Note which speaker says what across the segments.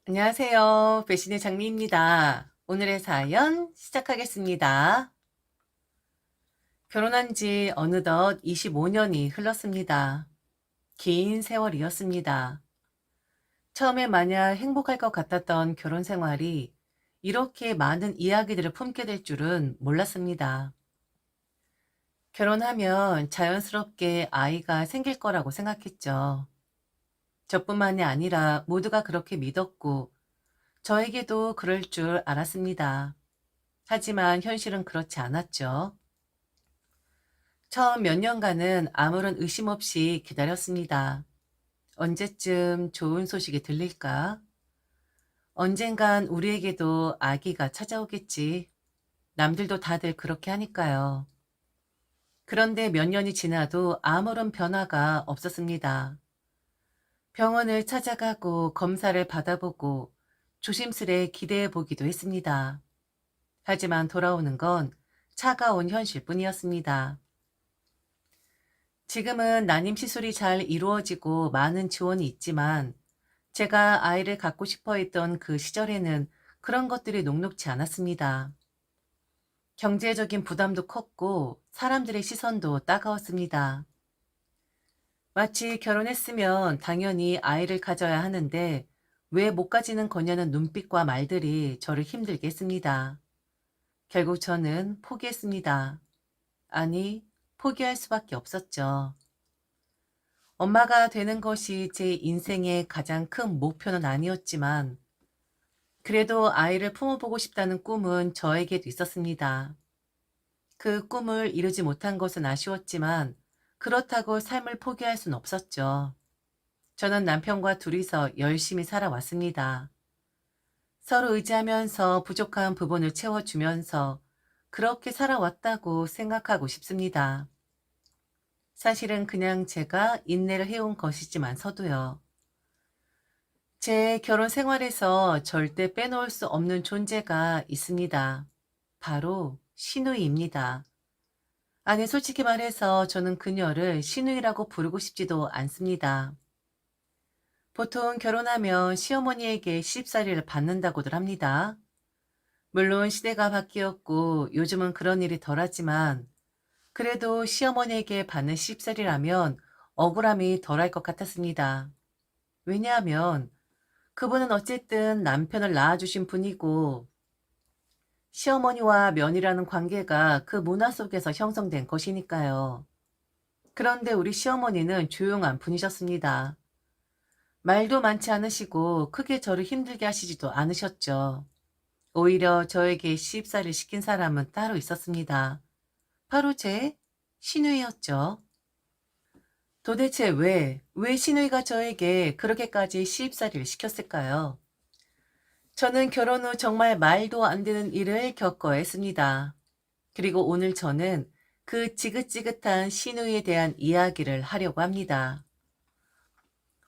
Speaker 1: 안녕하세요. 배신의 장미입니다. 오늘의 사연 시작하겠습니다. 결혼한 지 어느덧 25년이 흘렀습니다. 긴 세월이었습니다. 처음에 마냥 행복할 것 같았던 결혼 생활이 이렇게 많은 이야기들을 품게 될 줄은 몰랐습니다. 결혼하면 자연스럽게 아이가 생길 거라고 생각했죠. 저뿐만이 아니라 모두가 그렇게 믿었고 저에게도 그럴 줄 알았습니다. 하지만 현실은 그렇지 않았죠. 처음 몇 년간은 아무런 의심 없이 기다렸습니다. 언제쯤 좋은 소식이 들릴까? 언젠간 우리에게도 아기가 찾아오겠지. 남들도 다들 그렇게 하니까요. 그런데 몇 년이 지나도 아무런 변화가 없었습니다. 병원을 찾아가고 검사를 받아보고 조심스레 기대해 보기도 했습니다. 하지만 돌아오는 건 차가운 현실뿐이었습니다. 지금은 난임 시술이 잘 이루어지고 많은 지원이 있지만 제가 아이를 갖고 싶어 했던 그 시절에는 그런 것들이 녹록지 않았습니다. 경제적인 부담도 컸고 사람들의 시선도 따가웠습니다. 마치 결혼했으면 당연히 아이를 가져야 하는데 왜 못 가지는 거냐는 눈빛과 말들이 저를 힘들게 했습니다. 결국 저는 포기했습니다. 아니, 포기할 수밖에 없었죠. 엄마가 되는 것이 제 인생의 가장 큰 목표는 아니었지만 그래도 아이를 품어보고 싶다는 꿈은 저에게도 있었습니다. 그 꿈을 이루지 못한 것은 아쉬웠지만 그렇다고 삶을 포기할 순 없었죠. 저는 남편과 둘이서 열심히 살아왔습니다. 서로 의지하면서 부족한 부분을 채워주면서 그렇게 살아왔다고 생각하고 싶습니다. 사실은 그냥 제가 인내를 해온 것이지만서도요. 제 결혼 생활에서 절대 빼놓을 수 없는 존재가 있습니다. 바로 시누이입니다. 아니, 솔직히 말해서 저는 그녀를 시누이라고 부르고 싶지도 않습니다. 보통 결혼하면 시어머니에게 시집살이를 받는다고들 합니다. 물론 시대가 바뀌었고 요즘은 그런 일이 덜하지만 그래도 시어머니에게 받는 시집살이라면 억울함이 덜할 것 같았습니다. 왜냐하면 그분은 어쨌든 남편을 낳아주신 분이고 시어머니와 며느리라는 관계가 그 문화 속에서 형성된 것이니까요. 그런데 우리 시어머니는 조용한 분이셨습니다. 말도 많지 않으시고 크게 저를 힘들게 하시지도 않으셨죠. 오히려 저에게 시집살이를 시킨 사람은 따로 있었습니다. 바로 제 시누이였죠. 도대체 왜 시누이가 저에게 그렇게까지 시집살이를 시켰을까요? 저는 결혼 후 정말 말도 안 되는 일을 겪어야 했습니다. 그리고 오늘 저는 그 지긋지긋한 시누이에 대한 이야기를 하려고 합니다.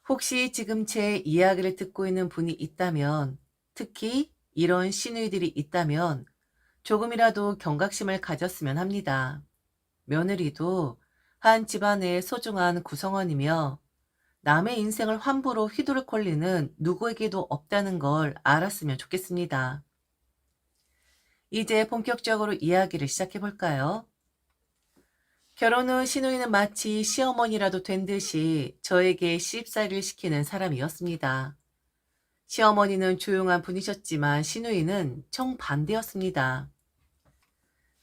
Speaker 1: 혹시 지금 제 이야기를 듣고 있는 분이 있다면, 특히 이런 시누이들이 있다면 조금이라도 경각심을 가졌으면 합니다. 며느리도 한 집안의 소중한 구성원이며 남의 인생을 함부로 휘두를 권리는 누구에게도 없다는 걸 알았으면 좋겠습니다. 이제 본격적으로 이야기를 시작해 볼까요? 결혼 후 시누이는 마치 시어머니라도 된 듯이 저에게 시집살이를 시키는 사람이었습니다. 시어머니는 조용한 분이셨지만 시누이는 정반대였습니다.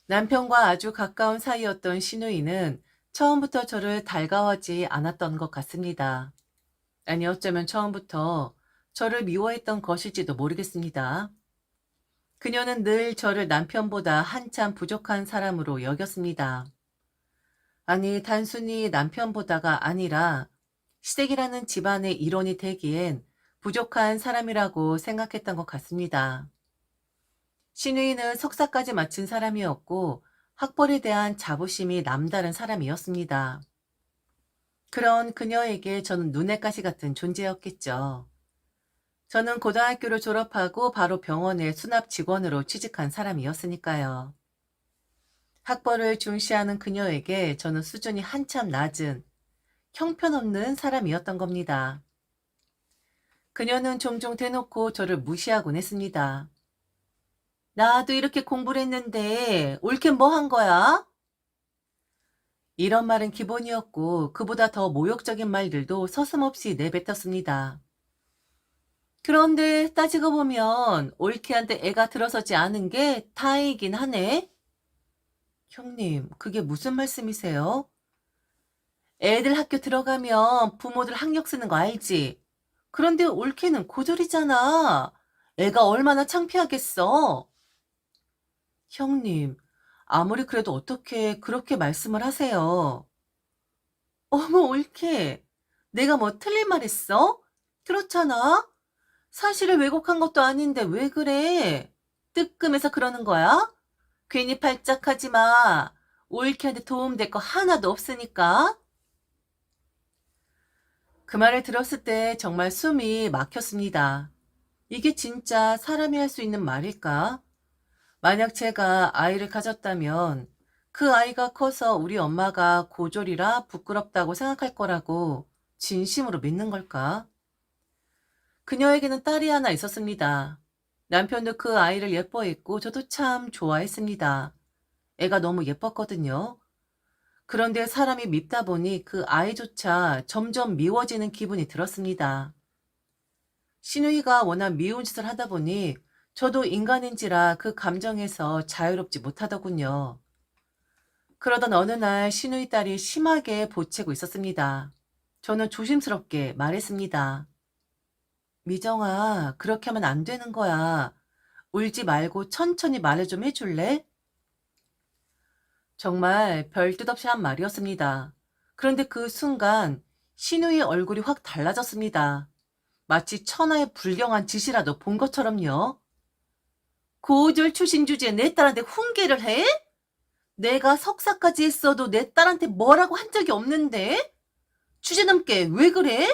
Speaker 1: 남편과 아주 가까운 사이였던 시누이는 처음부터 저를 달가워하지 않았던 것 같습니다. 아니, 어쩌면 처음부터 저를 미워했던 것일지도 모르겠습니다. 그녀는 늘 저를 남편보다 한참 부족한 사람으로 여겼습니다. 아니, 단순히 남편보다가 아니라 시댁이라는 집안의 일원이 되기엔 부족한 사람이라고 생각했던 것 같습니다. 신우이는 석사까지 마친 사람이었고 학벌에 대한 자부심이 남다른 사람이었습니다. 그런 그녀에게 저는 눈엣 가시 같은 존재였겠죠. 저는 고등학교를 졸업하고 바로 병원에 수납 직원으로 취직한 사람이었으니까요. 학벌을 중시하는 그녀에게 저는 수준이 한참 낮은 형편없는 사람이었던 겁니다. 그녀는 종종 대놓고 저를 무시하곤 했습니다. 나도 이렇게 공부를 했는데 올케 뭐 한 거야? 이런 말은 기본이었고 그보다 더 모욕적인 말들도 서슴없이 내뱉었습니다. 그런데 따지고 보면 올케한테 애가 들어서지 않은 게 다행이긴 하네. 형님, 그게 무슨 말씀이세요? 애들 학교 들어가면 부모들 학력 쓰는 거 알지? 그런데 올케는 고졸이잖아. 애가 얼마나 창피하겠어. 형님, 아무리 그래도 어떻게 그렇게 말씀을 하세요? 어머, 올케. 내가 뭐 틀린 말 했어? 그렇잖아. 사실을 왜곡한 것도 아닌데 왜 그래? 뜨끔해서 그러는 거야? 괜히 발작하지 마. 올케한테 도움될 거 하나도 없으니까. 그 말을 들었을 때 정말 숨이 막혔습니다. 이게 진짜 사람이 할 수 있는 말일까? 만약 제가 아이를 가졌다면 그 아이가 커서 우리 엄마가 고졸이라 부끄럽다고 생각할 거라고 진심으로 믿는 걸까? 그녀에게는 딸이 하나 있었습니다. 남편도 그 아이를 예뻐했고 저도 참 좋아했습니다. 애가 너무 예뻤거든요. 그런데 사람이 밉다 보니 그 아이조차 점점 미워지는 기분이 들었습니다. 시누이가 워낙 미운 짓을 하다 보니 저도 인간인지라 그 감정에서 자유롭지 못하더군요. 그러던 어느 날 시누이 딸이 심하게 보채고 있었습니다. 저는 조심스럽게 말했습니다. 미정아, 그렇게 하면 안 되는 거야. 울지 말고 천천히 말을 좀 해줄래? 정말 별 뜻 없이 한 말이었습니다. 그런데 그 순간 신우의 얼굴이 확 달라졌습니다. 마치 천하의 불경한 짓이라도 본 것처럼요. 고졸 출신 주제에 내 딸한테 훈계를 해? 내가 석사까지 했어도 내 딸한테 뭐라고 한 적이 없는데? 주제넘게 왜 그래?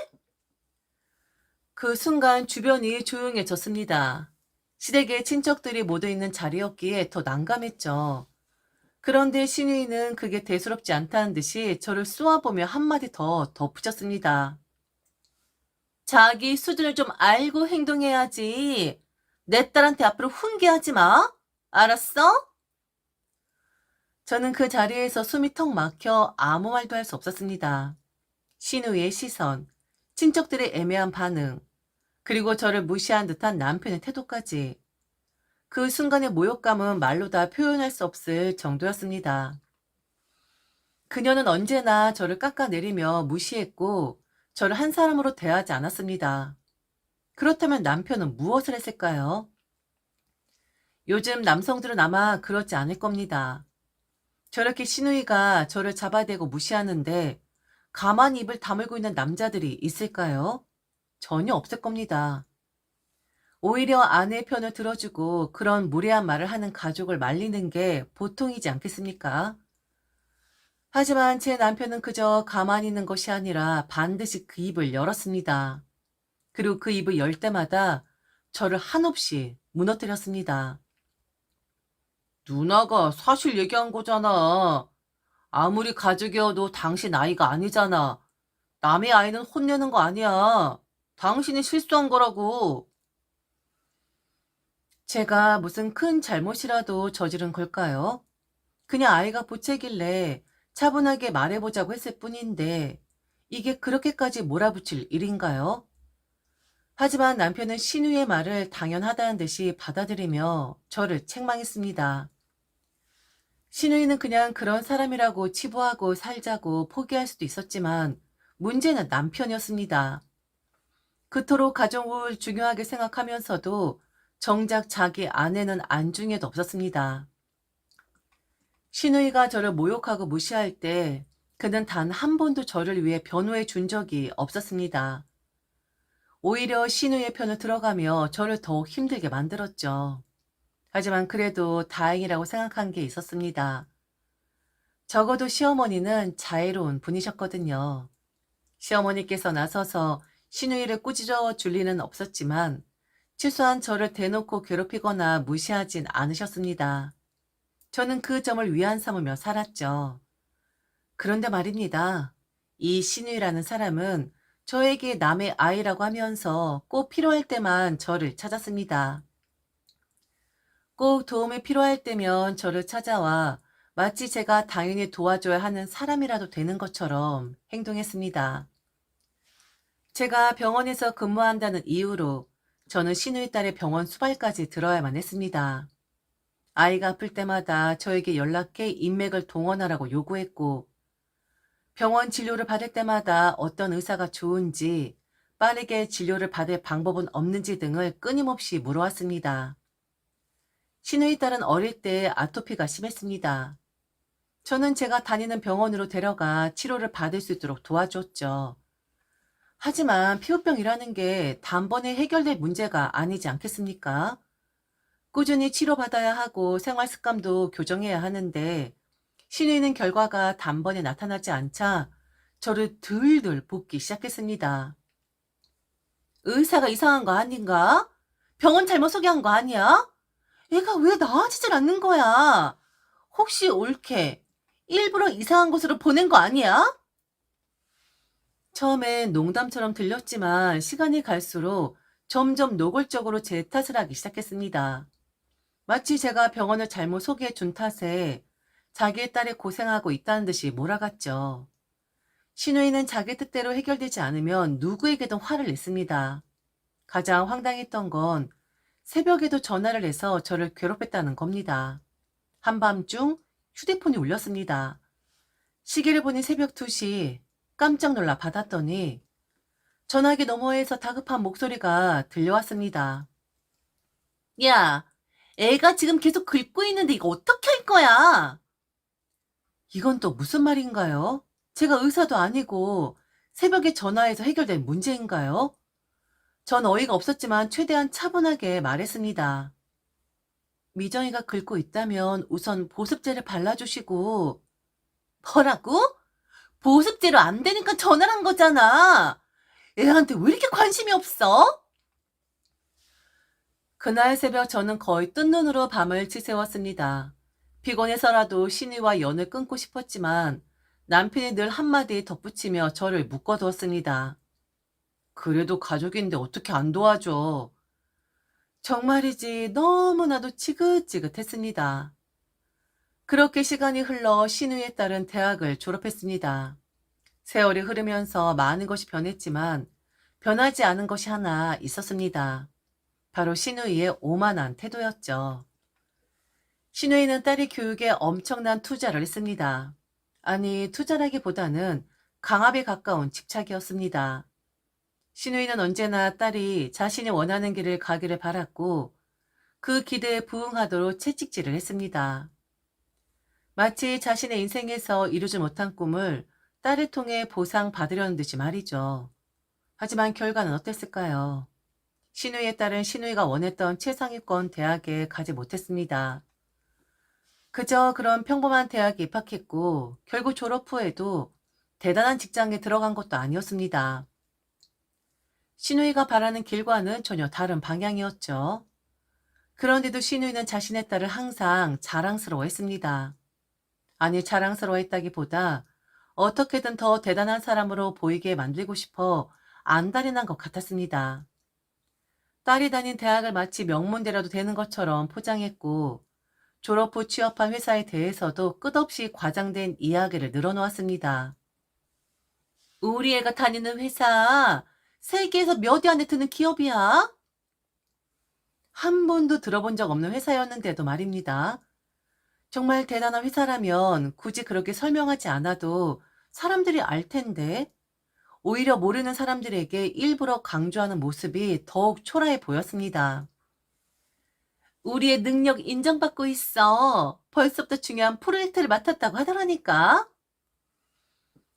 Speaker 1: 그 순간 주변이 조용해졌습니다. 시댁의 친척들이 모두 있는 자리였기에 더 난감했죠. 그런데 신우이는 그게 대수롭지 않다는 듯이 저를 쏘아보며 한마디 더 덧붙였습니다. 자기 수준을 좀 알고 행동해야지. 내 딸한테 앞으로 훈계하지 마. 알았어? 저는 그 자리에서 숨이 턱 막혀 아무 말도 할 수 없었습니다. 신우이의 시선, 친척들의 애매한 반응, 그리고 저를 무시한 듯한 남편의 태도까지. 그 순간의 모욕감은 말로 다 표현할 수 없을 정도였습니다. 그녀는 언제나 저를 깎아내리며 무시했고 저를 한 사람으로 대하지 않았습니다. 그렇다면 남편은 무엇을 했을까요? 요즘 남성들은 아마 그렇지 않을 겁니다. 저렇게 시누이가 저를 잡아대고 무시하는데 가만히 입을 다물고 있는 남자들이 있을까요? 전혀 없을 겁니다. 오히려 아내 편을 들어주고 그런 무례한 말을 하는 가족을 말리는 게 보통이지 않겠습니까? 하지만 제 남편은 그저 가만히 있는 것이 아니라 반드시 그 입을 열었습니다. 그리고 그 입을 열 때마다 저를 한없이 무너뜨렸습니다. 누나가 사실 얘기한 거잖아. 아무리 가족이어도 당신 아이가 아니잖아. 남의 아이는 혼내는 거 아니야. 당신이 실수한 거라고. 제가 무슨 큰 잘못이라도 저지른 걸까요? 그냥 아이가 보채길래 차분하게 말해보자고 했을 뿐인데 이게 그렇게까지 몰아붙일 일인가요? 하지만 남편은 신우의 말을 당연하다는 듯이 받아들이며 저를 책망했습니다. 신우이는 그냥 그런 사람이라고 치부하고 살자고 포기할 수도 있었지만 문제는 남편이었습니다. 그토록 가족을 중요하게 생각하면서도 정작 자기 아내는 안중에도 없었습니다. 신우이가 저를 모욕하고 무시할 때 그는 단 한 번도 저를 위해 변호해 준 적이 없었습니다. 오히려 신우의 편을 들어가며 저를 더욱 힘들게 만들었죠. 하지만 그래도 다행이라고 생각한 게 있었습니다. 적어도 시어머니는 자애로운 분이셨거든요. 시어머니께서 나서서 신우이를 꾸짖어 줄 리는 없었지만 최소한 저를 대놓고 괴롭히거나 무시하진 않으셨습니다. 저는 그 점을 위안 삼으며 살았죠. 그런데 말입니다. 이 신우이라는 사람은 저에게 남의 아이라고 하면서 꼭 필요할 때만 저를 찾았습니다. 꼭 도움이 필요할 때면 저를 찾아와 마치 제가 당연히 도와줘야 하는 사람이라도 되는 것처럼 행동했습니다. 제가 병원에서 근무한다는 이유로 저는 시누이 딸의 병원 수발까지 들어야만 했습니다. 아이가 아플 때마다 저에게 연락해 인맥을 동원하라고 요구했고, 병원 진료를 받을 때마다 어떤 의사가 좋은지, 빠르게 진료를 받을 방법은 없는지 등을 끊임없이 물어왔습니다. 시누이 딸은 어릴 때 아토피가 심했습니다. 저는 제가 다니는 병원으로 데려가 치료를 받을 수 있도록 도와줬죠. 하지만 피부병이라는 게 단번에 해결될 문제가 아니지 않겠습니까? 꾸준히 치료받아야 하고 생활 습관도 교정해야 하는데 시누이는 결과가 단번에 나타나지 않자 저를 들들 볶기 시작했습니다. 의사가 이상한 거 아닌가? 병원 잘못 소개한 거 아니야? 애가 왜 나아지질 않는 거야? 혹시 옳게 일부러 이상한 곳으로 보낸 거 아니야? 처음엔 농담처럼 들렸지만 시간이 갈수록 점점 노골적으로 제 탓을 하기 시작했습니다. 마치 제가 병원을 잘못 소개해 준 탓에 자기의 딸이 고생하고 있다는 듯이 몰아갔죠. 시누이는 자기 뜻대로 해결되지 않으면 누구에게든 화를 냈습니다. 가장 황당했던 건 새벽에도 전화를 해서 저를 괴롭혔다는 겁니다. 한밤중 휴대폰이 울렸습니다. 시계를 보니 새벽 2시. 깜짝 놀라 받았더니 전화기 너머에서 다급한 목소리가 들려왔습니다. 야, 애가 지금 계속 긁고 있는데 이거 어떻게 할 거야? 이건 또 무슨 말인가요? 제가 의사도 아니고 새벽에 전화해서 해결된 문제인가요? 전 어이가 없었지만 최대한 차분하게 말했습니다. 미정이가 긁고 있다면 우선 보습제를 발라주시고. 뭐라고? 보습제로 안 되니까 전화를 한 거잖아. 애한테 왜 이렇게 관심이 없어? 그날 새벽 저는 거의 뜬 눈으로 밤을 지새웠습니다. 피곤해서라도 신이와 연을 끊고 싶었지만 남편이 늘 한마디 덧붙이며 저를 묶어두었습니다. 그래도 가족인데 어떻게 안 도와줘. 정말이지 너무나도 지긋지긋했습니다. 그렇게 시간이 흘러 신우의 딸은 대학을 졸업했습니다. 세월이 흐르면서 많은 것이 변했지만 변하지 않은 것이 하나 있었습니다. 바로 신우이의 오만한 태도였죠. 신우이는 딸의 교육에 엄청난 투자를 했습니다. 아니, 투자라기보다는 강압에 가까운 집착이었습니다. 신우이는 언제나 딸이 자신이 원하는 길을 가기를 바랐고 그 기대에 부응하도록 채찍질을 했습니다. 마치 자신의 인생에서 이루지 못한 꿈을 딸을 통해 보상받으려는 듯이 말이죠. 하지만 결과는 어땠을까요? 신우이의 딸은 신우이가 원했던 최상위권 대학에 가지 못했습니다. 그저 그런 평범한 대학에 입학했고 결국 졸업 후에도 대단한 직장에 들어간 것도 아니었습니다. 신우이가 바라는 길과는 전혀 다른 방향이었죠. 그런데도 신우이는 자신의 딸을 항상 자랑스러워했습니다. 아니, 자랑스러워했다기보다 어떻게든 더 대단한 사람으로 보이게 만들고 싶어 안달이 난 것 같았습니다. 딸이 다닌 대학을 마치 명문대라도 되는 것처럼 포장했고 졸업 후 취업한 회사에 대해서도 끝없이 과장된 이야기를 늘어놓았습니다. 우리 애가 다니는 회사 세계에서 몇 위 안에 드는 기업이야? 한 번도 들어본 적 없는 회사였는데도 말입니다. 정말 대단한 회사라면 굳이 그렇게 설명하지 않아도 사람들이 알 텐데 오히려 모르는 사람들에게 일부러 강조하는 모습이 더욱 초라해 보였습니다. 우리의 능력 인정받고 있어. 벌써부터 중요한 프로젝트를 맡았다고 하더라니까.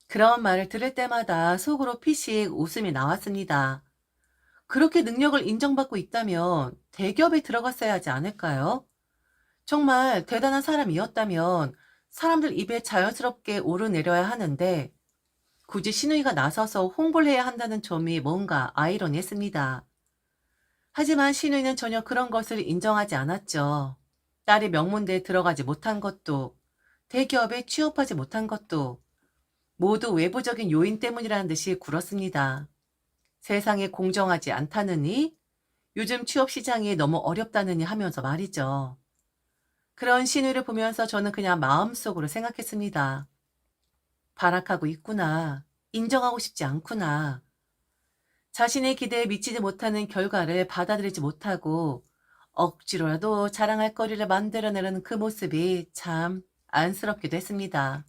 Speaker 1: 그런 말을 들을 때마다 속으로 피식 웃음이 나왔습니다. 그렇게 능력을 인정받고 있다면 대기업에 들어갔어야 하지 않을까요? 정말 대단한 사람이었다면 사람들 입에 자연스럽게 오르내려야 하는데 굳이 신우이가 나서서 홍보를 해야 한다는 점이 뭔가 아이러니했습니다. 하지만 신우이는 전혀 그런 것을 인정하지 않았죠. 딸이 명문대에 들어가지 못한 것도 대기업에 취업하지 못한 것도 모두 외부적인 요인 때문이라는 듯이 굴었습니다. 세상에 공정하지 않다느니, 요즘 취업 시장이 너무 어렵다느니 하면서 말이죠. 그런 신우이를 보면서 저는 그냥 마음속으로 생각했습니다. 발악하고 있구나. 인정하고 싶지 않구나. 자신의 기대에 미치지 못하는 결과를 받아들이지 못하고 억지로라도 자랑할 거리를 만들어내려는 그 모습이 참 안쓰럽기도 했습니다.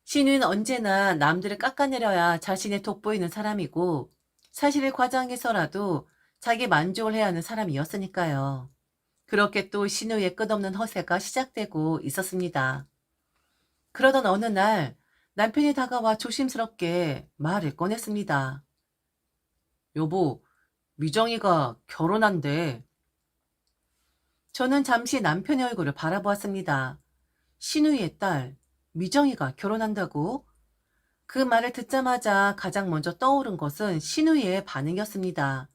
Speaker 1: 신우는 언제나 남들을 깎아내려야 자신이 돋보이는 사람이고 사실을 과장해서라도 자기 만족을 해야 하는 사람이었으니까요. 그렇게 또 신우의 끝없는 허세가 시작되고 있었습니다. 그러던 어느 날 남편이 다가와 조심스럽게 말을 꺼냈습니다. 여보, 미정이가 결혼한대. 저는 잠시 남편의 얼굴을 바라보았습니다. 신우이의 딸, 미정이가 결혼한다고? 그 말을 듣자마자 가장 먼저 떠오른 것은 신우이의 반응이었습니다.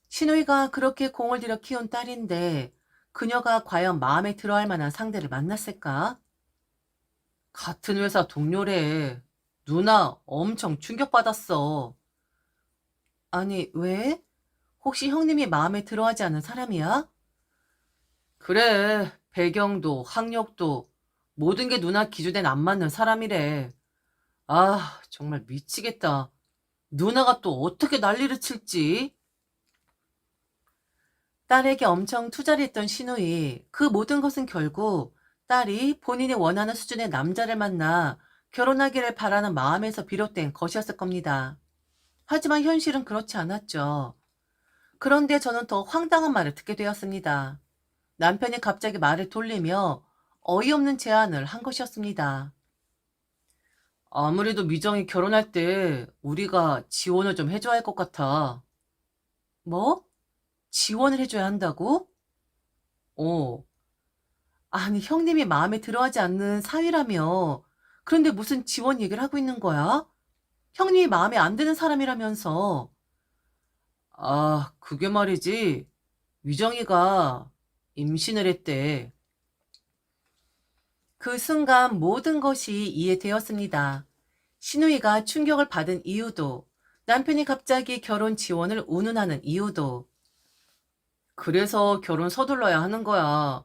Speaker 1: 신우이가 그렇게 공을 들여 키운 딸인데 그녀가 과연 마음에 들어할 만한 상대를 만났을까? 같은 회사 동료래. 누나 엄청 충격받았어. 아니, 왜? 혹시 형님이 마음에 들어하지 않은 사람이야? 그래, 배경도, 학력도, 모든 게 누나 기준엔 안 맞는 사람이래. 아, 정말 미치겠다. 누나가 또 어떻게 난리를 칠지? 딸에게 엄청 투자를 했던 신우이, 그 모든 것은 결국 딸이 본인이 원하는 수준의 남자를 만나 결혼하기를 바라는 마음에서 비롯된 것이었을 겁니다. 하지만 현실은 그렇지 않았죠. 그런데 저는 더 황당한 말을 듣게 되었습니다. 남편이 갑자기 말을 돌리며 어이없는 제안을 한 것이었습니다. 아무래도 미정이 결혼할 때 우리가 지원을 좀 해줘야 할 것 같아. 뭐? 지원을 해줘야 한다고? 어. 아니, 형님이 마음에 들어하지 않는 사위라며. 그런데 무슨 지원 얘기를 하고 있는 거야? 형님이 마음에 안 드는 사람이라면서. 아, 그게 말이지. 미정이가 임신을 했대. 그 순간 모든 것이 이해되었습니다. 신우이가 충격을 받은 이유도, 남편이 갑자기 결혼 지원을 운운하는 이유도. 그래서 결혼 서둘러야 하는 거야.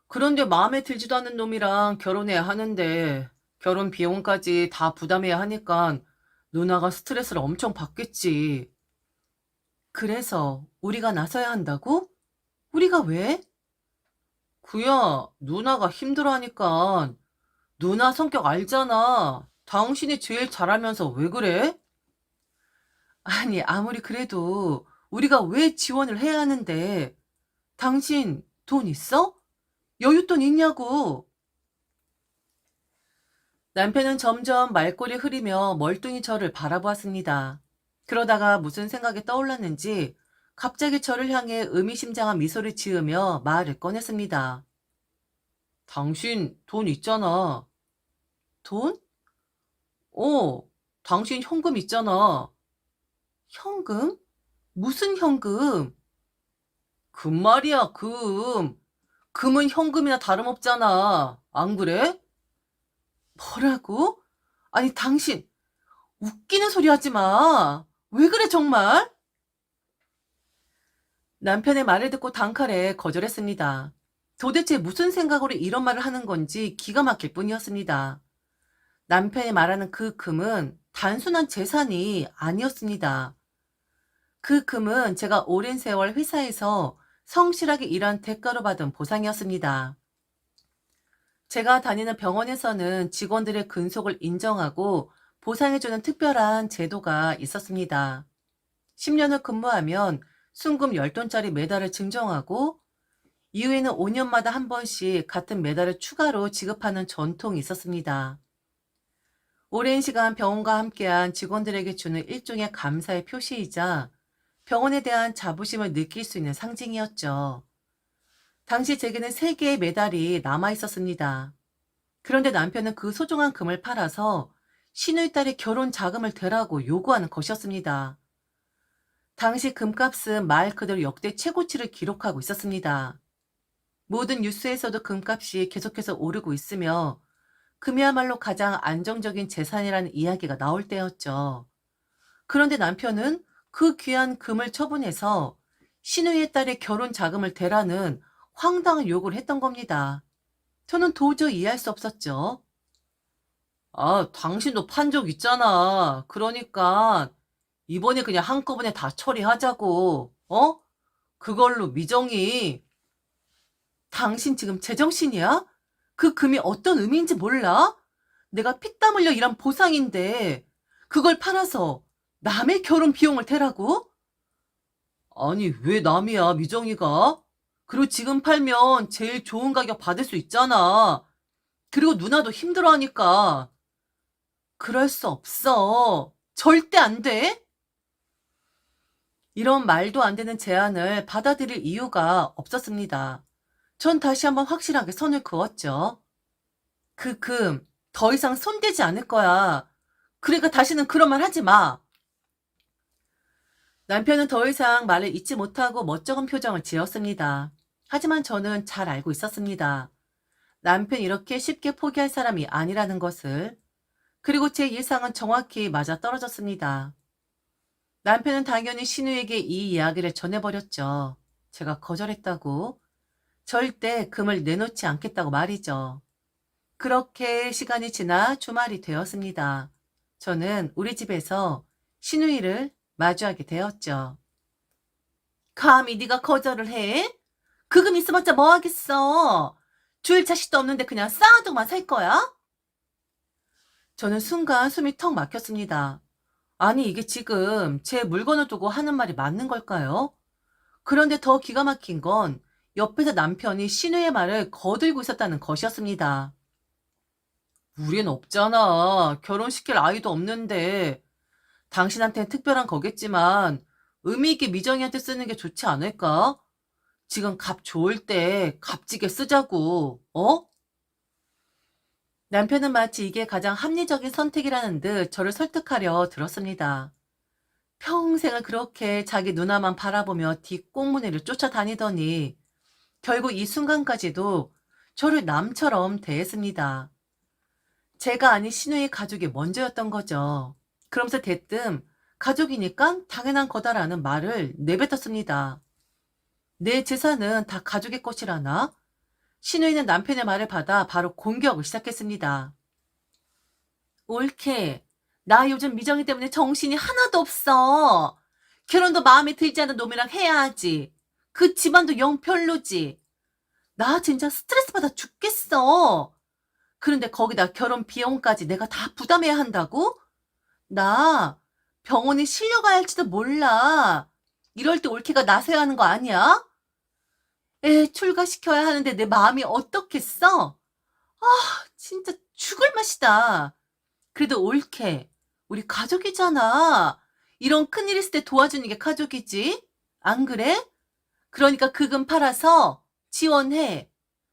Speaker 1: 그런데 마음에 들지도 않는 놈이랑 결혼해야 하는데 결혼 비용까지 다 부담해야 하니까 누나가 스트레스를 엄청 받겠지. 그래서 우리가 나서야 한다고? 우리가 왜? 그야 누나가 힘들어하니까. 누나 성격 알잖아. 당신이 제일 잘하면서 왜 그래? 아니, 아무리 그래도 우리가 왜 지원을 해야 하는데 당신 돈 있어? 여윳돈 있냐고. 남편은 점점 말꼬리 흐리며 멀뚱히 저를 바라보았습니다. 그러다가 무슨 생각이 떠올랐는지 갑자기 저를 향해 의미심장한 미소를 지으며 말을 꺼냈습니다. 당신 돈 있잖아. 돈? 어, 당신 현금 있잖아. 현금? 무슨 현금? 금 말이야, 금. 금은 현금이나 다름없잖아. 안 그래? 뭐라고? 아니, 당신, 웃기는 소리 하지 마. 왜 그래, 정말? 남편의 말을 듣고 단칼에 거절했습니다. 도대체 무슨 생각으로 이런 말을 하는 건지 기가 막힐 뿐이었습니다. 남편이 말하는 그 금은 단순한 재산이 아니었습니다. 그 금은 제가 오랜 세월 회사에서 성실하게 일한 대가로 받은 보상이었습니다. 제가 다니는 병원에서는 직원들의 근속을 인정하고 보상해주는 특별한 제도가 있었습니다. 10년을 근무하면 순금 10돈짜리 메달을 증정하고 이후에는 5년마다 한 번씩 같은 메달을 추가로 지급하는 전통이 있었습니다. 오랜 시간 병원과 함께한 직원들에게 주는 일종의 감사의 표시이자 병원에 대한 자부심을 느낄 수 있는 상징이었죠. 당시 제게는 3개의 메달이 남아 있었습니다. 그런데 남편은 그 소중한 금을 팔아서 시누이 딸의 결혼 자금을 대라고 요구하는 것이었습니다. 당시 금값은 말 그대로 역대 최고치를 기록하고 있었습니다. 모든 뉴스에서도 금값이 계속해서 오르고 있으며 금이야말로 가장 안정적인 재산이라는 이야기가 나올 때였죠. 그런데 남편은 그 귀한 금을 처분해서 시누이의 딸의 결혼 자금을 대라는 황당한 요구를 했던 겁니다. 저는 도저히 이해할 수 없었죠. 아, 당신도 판 적 있잖아. 그러니까 이번에 그냥 한꺼번에 다 처리하자고. 어? 그걸로 미정이. 당신 지금 제정신이야? 그 금이 어떤 의미인지 몰라? 내가 피땀 흘려 일한 보상인데 그걸 팔아서 남의 결혼 비용을 대라고? 아니, 왜 남이야, 미정이가? 그리고 지금 팔면 제일 좋은 가격 받을 수 있잖아. 그리고 누나도 힘들어하니까. 그럴 수 없어. 절대 안 돼. 이런 말도 안 되는 제안을 받아들일 이유가 없었습니다. 전 다시 한번 확실하게 선을 그었죠. 그 금 더 이상 손대지 않을 거야. 그러니까 다시는 그런 말 하지 마. 남편은 더 이상 말을 잇지 못하고 멋쩍은 표정을 지었습니다. 하지만 저는 잘 알고 있었습니다. 남편이 이렇게 쉽게 포기할 사람이 아니라는 것을. 그리고 제 예상은 정확히 맞아떨어졌습니다. 남편은 당연히 신우에게 이 이야기를 전해버렸죠. 제가 거절했다고. 절대 금을 내놓지 않겠다고 말이죠. 그렇게 시간이 지나 주말이 되었습니다. 저는 우리 집에서 신우이를 마주하게 되었죠. 감히 네가 거절을 해? 그 금 있어봤자 뭐 하겠어? 줄 자식도 없는데 그냥 쌓아두고만 살 거야? 저는 순간 숨이 턱 막혔습니다. 아니, 이게 지금 제 물건을 두고 하는 말이 맞는 걸까요? 그런데 더 기가 막힌 건 옆에서 남편이 신우의 말을 거들고 있었다는 것이었습니다. 우린 없잖아. 결혼시킬 아이도 없는데. 당신한테는 특별한 거겠지만 의미 있게 미정이한테 쓰는 게 좋지 않을까? 지금 값 좋을 때 값지게 쓰자고. 어? 남편은 마치 이게 가장 합리적인 선택이라는 듯 저를 설득하려 들었습니다. 평생을 그렇게 자기 누나만 바라보며 뒷꽁무니를 쫓아다니더니 결국 이 순간까지도 저를 남처럼 대했습니다. 제가 아닌 신우의 가족이 먼저였던 거죠. 그러면서 대뜸 가족이니까 당연한 거다라는 말을 내뱉었습니다. 내 재산은 다 가족의 것이라나? 신우이는 남편의 말을 받아 바로 공격을 시작했습니다. 옳게. 나 요즘 미정이 때문에 정신이 하나도 없어. 결혼도 마음에 들지 않는 놈이랑 해야 하지. 그 집안도 영 별로지. 나 진짜 스트레스 받아 죽겠어. 그런데 거기다 결혼 비용까지 내가 다 부담해야 한다고? 나 병원에 실려가야 할지도 몰라. 이럴 때 올케가 나서야 하는 거 아니야? 애 출가시켜야 하는데 내 마음이 어떻겠어? 아, 진짜 죽을 맛이다. 그래도 올케, 우리 가족이잖아. 이런 큰일 있을 때 도와주는 게 가족이지. 안 그래? 그러니까 그 금 팔아서 지원해.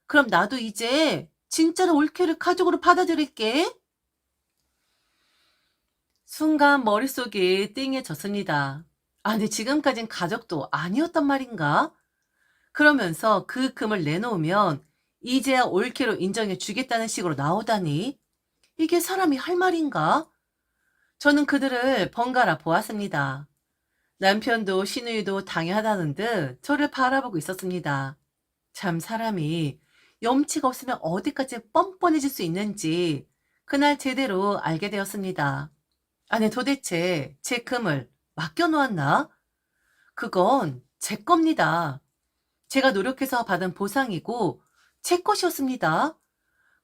Speaker 1: 그럼 나도 이제 진짜로 올케를 가족으로 받아들일게. 순간 머릿속이 띵해졌습니다. 아, 근데 지금까진 가족도 아니었단 말인가? 그러면서 그 금을 내놓으면 이제야 올케로 인정해 주겠다는 식으로 나오다니. 이게 사람이 할 말인가? 저는 그들을 번갈아 보았습니다. 남편도 시누이도 당연하다는 듯 저를 바라보고 있었습니다. 참 사람이 염치가 없으면 어디까지 뻔뻔해질 수 있는지 그날 제대로 알게 되었습니다. 아니 도대체 제 금을 맡겨놓았나? 그건 제 겁니다. 제가 노력해서 받은 보상이고 제 것이었습니다.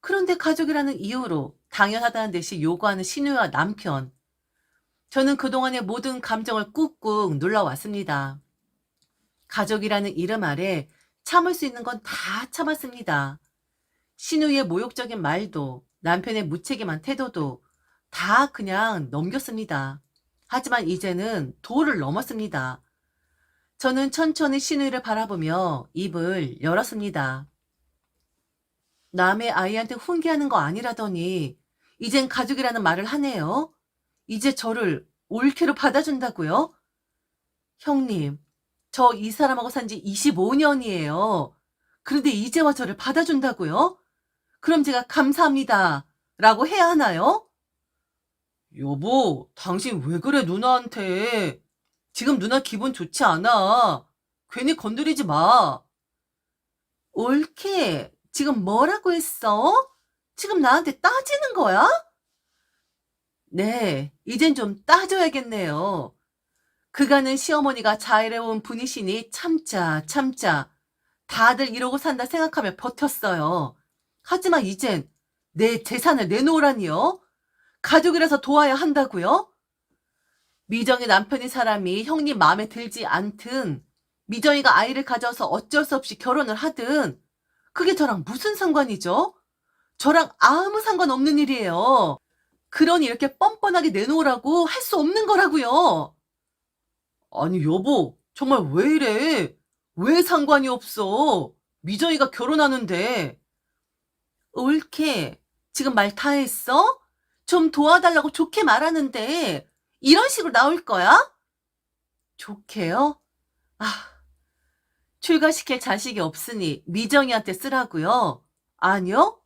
Speaker 1: 그런데 가족이라는 이유로 당연하다는 듯이 요구하는 시누이와 남편. 저는 그동안의 모든 감정을 꾹꾹 눌러왔습니다. 가족이라는 이름 아래 참을 수 있는 건 다 참았습니다. 시누이의 모욕적인 말도 남편의 무책임한 태도도 다 그냥 넘겼습니다. 하지만 이제는 도를 넘었습니다. 저는 천천히 시누이를 바라보며 입을 열었습니다. 남의 아이한테 훈계하는 거 아니라더니 이젠 가족이라는 말을 하네요. 이제 저를 올케로 받아준다고요? 형님, 저 이 사람하고 산 지 25년이에요. 그런데 이제와 저를 받아준다고요? 그럼 제가 감사합니다. 라고 해야 하나요? 여보, 당신 왜 그래, 누나한테? 지금 누나 기분 좋지 않아. 괜히 건드리지 마. 옳게, 지금 뭐라고 했어? 지금 나한테 따지는 거야? 네, 이젠 좀 따져야겠네요. 그간은 시어머니가 잘해온 분이시니 참자, 참자. 다들 이러고 산다 생각하며 버텼어요. 하지만 이젠 내 재산을 내놓으라니요? 가족이라서 도와야 한다고요? 미정이 남편인 사람이 형님 마음에 들지 않든 미정이가 아이를 가져서 어쩔 수 없이 결혼을 하든 그게 저랑 무슨 상관이죠? 저랑 아무 상관없는 일이에요. 그러니 이렇게 뻔뻔하게 내놓으라고 할 수 없는 거라고요. 아니 여보, 정말 왜 이래? 왜 상관이 없어? 미정이가 결혼하는데. 옳게, 지금 말 다 했어? 좀 도와달라고 좋게 말하는데 이런 식으로 나올 거야? 좋게요? 아, 출가시킬 자식이 없으니 미정이한테 쓰라고요? 아니요?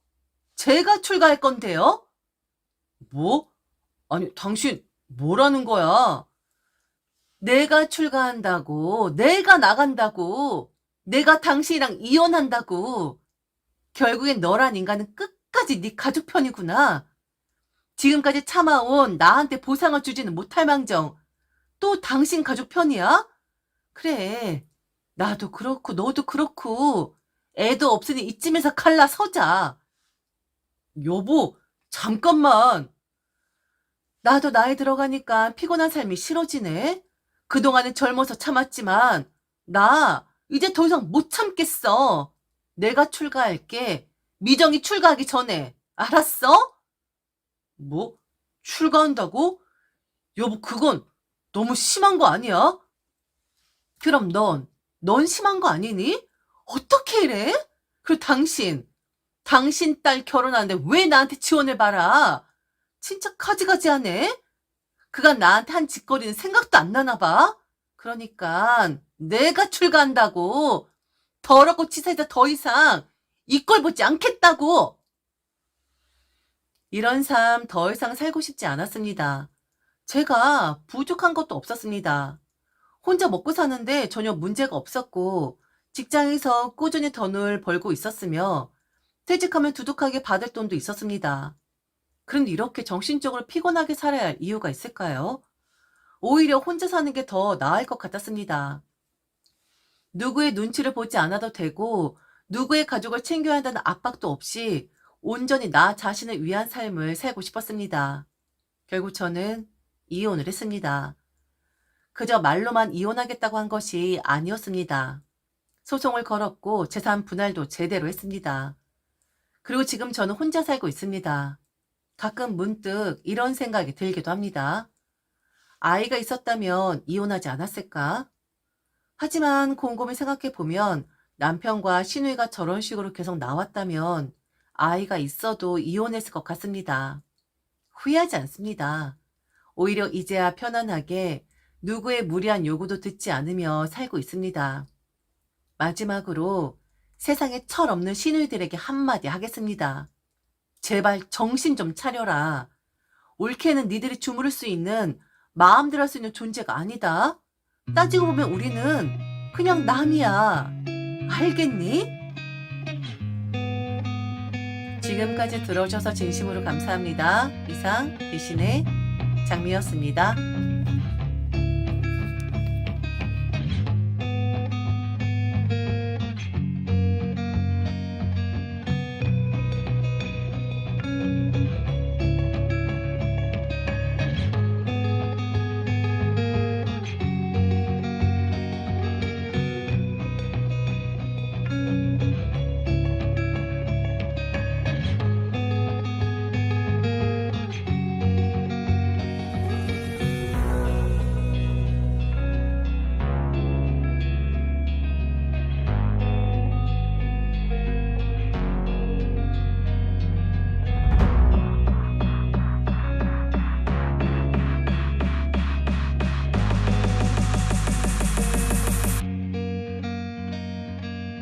Speaker 1: 제가 출가할 건데요? 뭐? 아니, 당신 뭐라는 거야? 내가 출가한다고, 내가 나간다고, 내가 당신이랑 이혼한다고. 결국엔 너란 인간은 끝까지 네 가족 편이구나. 지금까지 참아온 나한테 보상을 주지는 못할 망정 또 당신 가족 편이야? 그래, 나도 그렇고 너도 그렇고 애도 없으니 이쯤에서 갈라서자. 여보, 잠깐만. 나도 나이 들어가니까 피곤한 삶이 싫어지네. 그동안은 젊어서 참았지만 나 이제 더 이상 못 참겠어. 내가 출가할게. 미정이 출가하기 전에. 알았어? 뭐? 출가한다고? 여보, 그건 너무 심한 거 아니야? 그럼 넌 심한 거 아니니? 어떻게 이래? 그리고 당신 딸 결혼하는데 왜 나한테 지원을 봐라? 진짜 가지가지하네? 그간 나한테 한 짓거리는 생각도 안 나나 봐? 그러니까 내가 출가한다고. 더럽고 치사해서 더 이상 이 꼴 보지 않겠다고. 이런 삶 더 이상 살고 싶지 않았습니다. 제가 부족한 것도 없었습니다. 혼자 먹고 사는데 전혀 문제가 없었고 직장에서 꾸준히 돈을 벌고 있었으며 퇴직하면 두둑하게 받을 돈도 있었습니다. 그런데 이렇게 정신적으로 피곤하게 살아야 할 이유가 있을까요? 오히려 혼자 사는 게 더 나을 것 같았습니다. 누구의 눈치를 보지 않아도 되고 누구의 가족을 챙겨야 한다는 압박도 없이 온전히 나 자신을 위한 삶을 살고 싶었습니다. 결국 저는 이혼을 했습니다. 그저 말로만 이혼하겠다고 한 것이 아니었습니다. 소송을 걸었고 재산 분할도 제대로 했습니다. 그리고 지금 저는 혼자 살고 있습니다. 가끔 문득 이런 생각이 들기도 합니다. 아이가 있었다면 이혼하지 않았을까? 하지만 곰곰이 생각해보면 남편과 시누이가 저런 식으로 계속 나왔다면 아이가 있어도 이혼했을 것 같습니다. 후회하지 않습니다. 오히려 이제야 편안하게 누구의 무리한 요구도 듣지 않으며 살고 있습니다. 마지막으로 세상에 철없는 시누이들에게 한마디 하겠습니다. 제발 정신 좀 차려라. 올케는 니들이 주무를 수 있는, 마음대로 할 수 있는 존재가 아니다. 따지고 보면 우리는 그냥 남이야. 알겠니? 지금까지 들어주셔서 진심으로 감사합니다. 이상 대신의 장미였습니다.